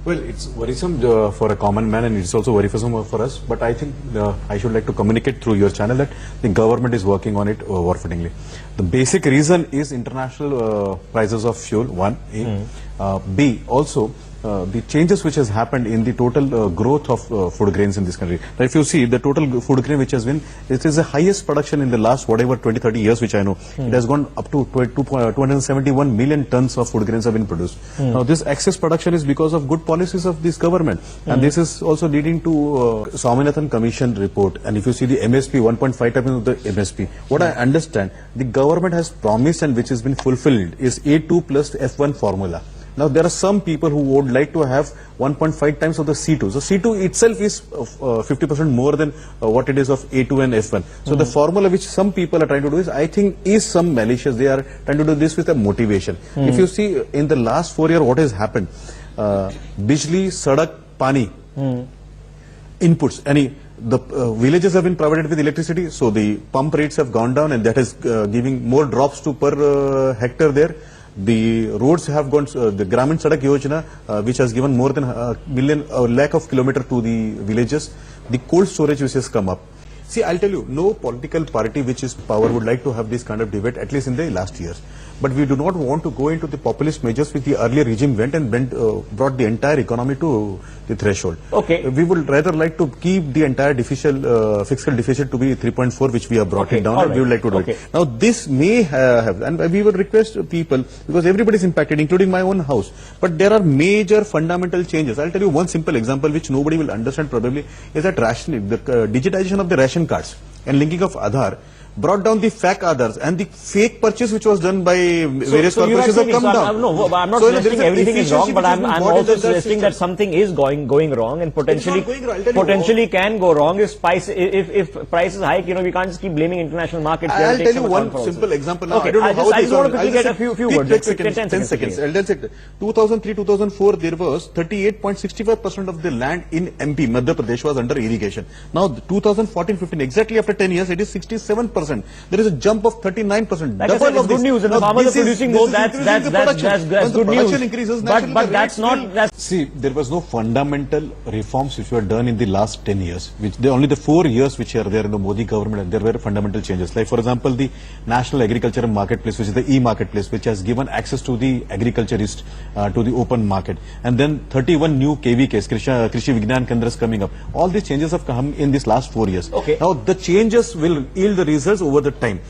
Well, it's worrisome for a common man, and it's also worrisome for us. But I think I should like to communicate through your channel that the government is working on it overfootingly. The basic reason is international prices of fuel, one. A. B. Also, the changes which has happened in the total growth of food grains in this country. Now, if you see the total food grain which has been, it is the highest production in the last whatever 20-30 years which I know. It has gone up to 271 million tons of food grains have been produced. Now this excess production is because of good policies of this government, and this is also leading to Swaminathan Commission report. And if you see the MSP, 1.5 times of the MSP, what I understand, the government has promised and which has been fulfilled is A2 plus F1 formula. Now, there are some people who would like to have 1.5 times of the C2. So, C2 itself is 50% more than what it is of A2 and F1. So, the formula which some people are trying to do is, I think, is some malicious. They are trying to do this with a motivation. If you see, in the last 4 years, what has happened? Bijli, Sadak, Pani, inputs, the villages have been provided with electricity, so the pump rates have gone down, and that is giving more drops to per hectare there. The roads have gone, the Gramin Sadak Yojana, which has given more than a lakh of kilometers to the villages. The cold storage which has come up. See, I'll tell you, no political party which is power would like to have this kind of debate, at least in the last years. But we do not want to go into the populist measures which the earlier regime went and brought the entire economy to the threshold. Okay. We would rather like to keep the entire fiscal deficit to be 3.4, which we have brought it down, and we would like to do it. Now, this may have, and we would request people, because everybody is impacted, including my own house. But there are major fundamental changes. I'll tell you one simple example which nobody will understand probably, is that rationing, the digitization of the ration cards and linking of Aadhaar brought down the fake Aadhaars, and the fake purchase which was done by various corporations have come down. No, I'm not suggesting everything is wrong, but I'm also suggesting that something is going wrong, and potentially can go wrong if prices hike. We can't just keep blaming international markets. I'll tell you one simple example. Now, I don't know how I just want to quickly get a few words. 10 seconds. 2003-2004, there was 38.65% of the land in MP, Madhya Pradesh, was under irrigation. Now, 2014-15, exactly after 10 years, it is 67%. There is a jump of 39%. Like double of good news, and the farmers are producing more. That's good news. But that's not. See, there was no fundamental reforms which were done in the last 10 years. Only the 4 years which are there in the Modi government, and there were fundamental changes. Like, for example, the National Agricultural Marketplace, which is the e-marketplace, which has given access to the agriculturist to the open market. And then 31 new KVKs, Krishi Vignan Kendras, coming up. All these changes have come in this last 4 years. Okay. Now, the changes will yield the results over the time.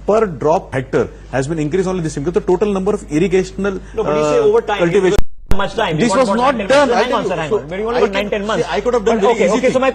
Per drop hectare has been increased only this because the total number of irrigational cultivation. Much time. This was not done. Hang on, sir. Hang on. We're only 9-10 months. I could have done very easy. So my